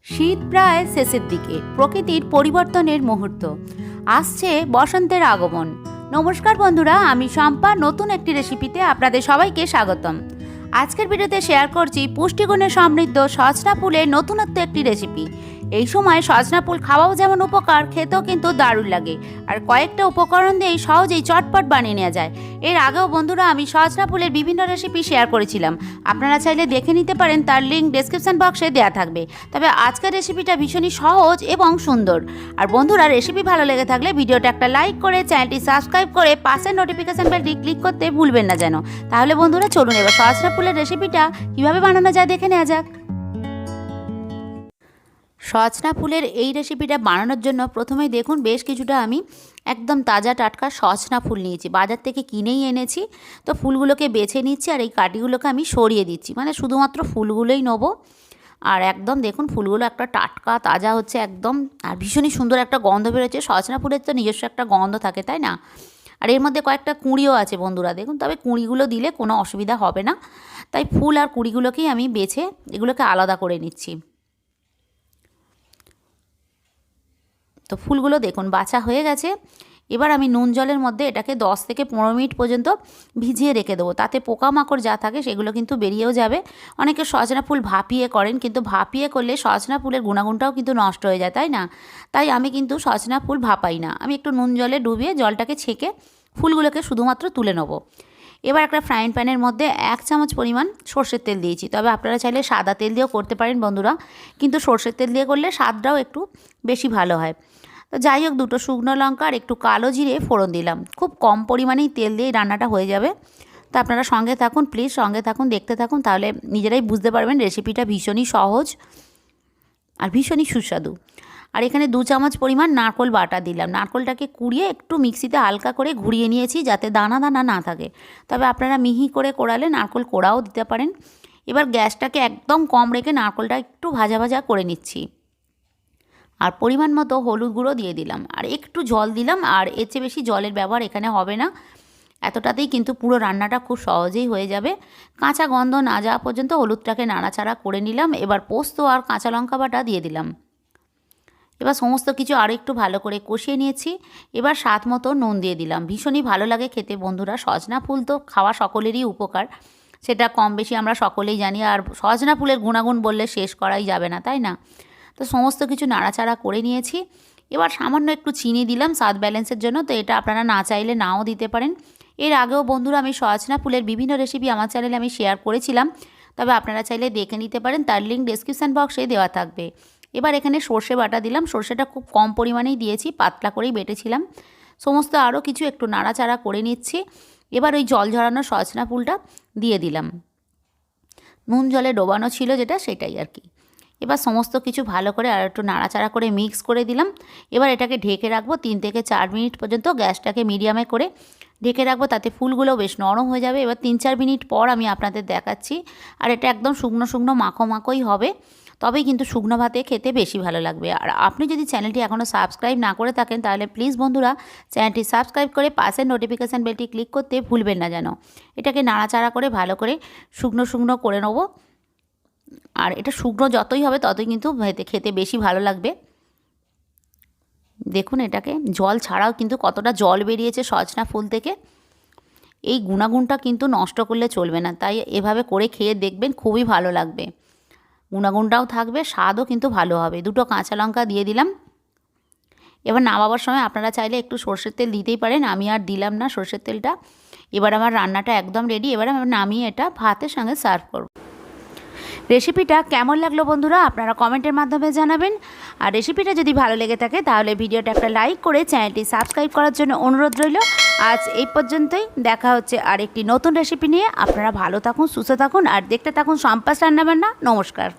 শীত প্রায় শেষের দিকে, প্রকৃতির পরিবর্তনের মুহূর্ত, আসছে বসন্তের আগমন। নমস্কার বন্ধুরা, আমি শম্পা নতুন একটি রেসিপিতে আপনাদের সবাইকে স্বাগতম। আজকের ভিডিওতে শেয়ার করছি পুষ্টিগুণে সমৃদ্ধ সজনা ফুলের নতুনত্ব একটি রেসিপি। এই সময় সজনা ফুল খাওয়াও যেমন উপকার, খেতেও কিন্তু দারুণ লাগে। আর কয়েকটা উপকরণ দিয়ে সহজেই চটপট বানিয়ে নেওয়া যায়। এর আগেও বন্ধুরা আমি সজনা ফুলের বিভিন্ন রেসিপি শেয়ার করেছিলাম, আপনারা চাইলে দেখে নিতে পারেন, তার লিঙ্ক ডেসক্রিপশন বক্সে দেওয়া থাকবে। তবে আজকের রেসিপিটা ভীষণই সহজ এবং সুন্দর। আর বন্ধুরা, রেসিপি ভালো লেগে থাকলে ভিডিওটা একটা লাইক করে চ্যানেলটি সাবস্ক্রাইব করে পাশের নোটিফিকেশন বেলটি ক্লিক করতে ভুলবেন না যেন। তাহলে বন্ধুরা চলুন এবার সজনা ফুলের রেসিপিটা কীভাবে বানানো যায় দেখে নেওয়া যাক। সজনা ফুলের এই রেসিপিটা বানানোর জন্য প্রথমেই দেখুন বেশ কিছুটা আমি একদম তাজা টাটকা সজনা ফুল নিয়েছি, বাজার থেকে কিনেই এনেছি। তো ফুলগুলোকে বেছে নিচ্ছি আর এই কাঠিগুলোকে আমি সরিয়ে দিচ্ছি, মানে শুধুমাত্র ফুলগুলোই নেবো। আর একদম দেখুন ফুলগুলো একটা টাটকা তাজা হচ্ছে একদম, আর ভীষণই সুন্দর একটা গন্ধ বেরোচ্ছে। সজনা ফুলের তো নিজস্ব একটা গন্ধ থাকে, তাই না? আর এর মধ্যে কয়েকটা কুঁড়িও আছে বন্ধুরা, দেখুন। তবে কুঁড়িগুলো দিলে কোনো অসুবিধা হবে না, তাই ফুল আর কুঁড়িগুলোকেই আমি বেছে এগুলোকে আলাদা করে নিচ্ছি। তো ফুলগুলো দেখুন বাছা হয়ে গেছে। এবার আমি নুন জলের মধ্যে এটাকে 10 থেকে 15 মিনিট পর্যন্ত ভিজিয়ে রেখে দেবো, তাতে পোকামাকড় যা থাকে সেগুলো কিন্তু বেরিয়েও যাবে। অনেকে সজনা ফুল ভাপিয়ে করেন, কিন্তু ভাপিয়ে করলে সজনা ফুলের গুণাগুণটাও কিন্তু নষ্ট হয়ে যায়, তাই না? তাই আমি কিন্তু সজনা ফুল ভাপাই না, আমি একটু নুন জলে ডুবিয়ে জলটাকে ছেঁকে ফুলগুলোকে শুধুমাত্র তুলে নেবো। এবার একটা ফ্রাইং প্যানের মধ্যে 1 চামচ পরিমাণ সর্ষের তেল দিয়েছি, তবে আপনারা চাইলে সাদা তেল দিয়েও করতে পারেন বন্ধুরা, কিন্তু সর্ষের তেল দিয়ে করলে স্বাদটাও একটু বেশি ভালো হয়। তো যাই হোক, 2টো শুকনো লঙ্কা আর একটু কালো জিরে ফোড়ন দিলাম। খুব কম পরিমাণেই তেল দিয়ে রান্নাটা হয়ে যাবে। তো আপনারা সঙ্গে থাকুন, প্লিজ সঙ্গে থাকুন, দেখতে থাকুন, তাহলে নিজেরাই বুঝতে পারবেন রেসিপিটা ভীষণই সহজ আর ভীষণই সুস্বাদু। আর এখানে 2 চামচ পরিমাণ নারকেল বাটা দিলাম। নারকেলটাকে কুড়িয়ে একটু মিক্সিতে হালকা করে ঘুরিয়ে নিয়েছি, যাতে দানা দানা না থাকে। তবে আপনারা মিহি করে কোড়ালে নারকেল কোড়াও দিতে পারেন। এবার গ্যাসটাকে একদম কম রেখে নারকেলটা একটু ভাজা ভাজা করে নিচ্ছি। আর পরিমাণ মতো হলুদ গুঁড়ো দিয়ে দিলাম, আর একটু জল দিলাম। আর এর চেয়ে বেশি জলের ব্যবহার এখানে হবে না, এতটাতেই কিন্তু পুরো রান্নাটা খুব সহজেই হয়ে যাবে। কাঁচা গন্ধ না যাওয়া পর্যন্ত হলুদটাকে নাড়াচাড়া করে নিলাম। এবার পোস্ত আর কাঁচা লঙ্কা বাটা দিয়ে দিলাম। এবার সমস্ত কিছু আরও একটু ভালো করে কষিয়ে নিয়েছি। এবার স্বাদ মতো নুন দিয়ে দিলাম। ভীষণই ভালো লাগে খেতে বন্ধুরা, সজনা ফুল তো খাওয়া সকলেরই উপকার, সেটা কম বেশি আমরা সকলেই জানি। আর সজনা ফুলের গুণাগুণ বললে শেষ করাই যাবে না, তাই না? তো সমস্ত কিছু নাড়াচাড়া করে নিয়েছি। এবার সামান্য একটু চিনি দিলাম স্বাদ ব্যালেন্সের জন্য, তো এটা আপনারা না চাইলে নাও দিতে পারেন। এর আগেও বন্ধুরা আমি সজনা ফুলের বিভিন্ন রেসিপি আমার চ্যানেলে আমি শেয়ার করেছিলাম, তবে আপনারা চাইলে দেখে নিতে পারেন, তার লিঙ্ক ডেসক্রিপশান বক্সে দেওয়া থাকবে। এবার এখানে সর্ষে বাটা দিলাম, সর্ষেটা খুব কম পরিমাণেই দিয়েছি, পাতলা করেই বেটেছিলাম। সমস্ত আরও কিছু একটু নাড়াচাড়া করে নিচ্ছি। এবার ওই জল ঝরানো সজনা ফুলটা দিয়ে দিলাম, নুন জলে ডোবানো ছিল যেটা, সেটাই আর কি। এবার সমস্ত কিছু ভালো করে আর একটু নাড়াচাড়া করে মিক্স করে দিলাম। এবার এটাকে ঢেকে রাখবো 3 থেকে 4 মিনিট পর্যন্ত, গ্যাসটাকে মিডিয়ামে করে ঢেকে রাখবো, তাতে ফুলগুলো বেশ নরম হয়ে যাবে। এবার 3-4 মিনিট পর আমি আপনাদের দেখাচ্ছি। আর এটা একদম শুকনো শুকনো মাখো মাখোই হবে, তবেই কিন্তু শুকনো ভাতে খেতে বেশি ভালো লাগবে। আর আপনি যদি চ্যানেলটি এখনও সাবস্ক্রাইব না করে থাকেন, তাহলে প্লিজ বন্ধুরা চ্যানেলটি সাবস্ক্রাইব করে পাশের নোটিফিকেশান বেলটি ক্লিক করতে ভুলবেন না যেন। এটাকে নাড়াচাড়া করে ভালো করে শুকনো শুকনো করে নেবো। আর এটা শুকনো যতই হবে ততই কিন্তু খেতে বেশি ভালো লাগবে। দেখুন এটাকে জল ছাড়াও কিন্তু কতটা জল বেরিয়েছে সজনা ফুল থেকে। এই গুণাগুণটা কিন্তু নষ্ট করলে চলবে না, তাই এভাবে করে খেয়ে দেখবেন, খুবই ভালো লাগবে। গুণাগুণটাও থাকবে, স্বাদও কিন্তু ভালো হবে। 2টো কাঁচা লঙ্কা দিয়ে দিলাম। এবার নামাবার সময় আপনারা চাইলে একটু সর্ষের তেল দিতেই পারেন, আমি আর দিলাম না সর্ষের তেলটা। এবার আমার রান্নাটা একদম রেডি। এবার আমি নামিয়ে এটা ভাতের সঙ্গে সার্ভ করব। রেসিপিটা কেমন লাগলো বন্ধুরা আপনারা কমেন্টের মাধ্যমে জানাবেন। আর রেসিপিটা যদি ভালো লেগে থাকে তাহলে ভিডিওটা একটা লাইক করে চ্যানেলটি সাবস্ক্রাইব করার জন্য অনুরোধ রইল। আজ এই পর্যন্তই, দেখা হচ্ছে আরেকটি নতুন রেসিপি নিয়ে। আপনারা ভালো থাকুন, সুস্থ থাকুন আর দেখতে থাকুন শম্পাস রান্নাবান্না। নমস্কার।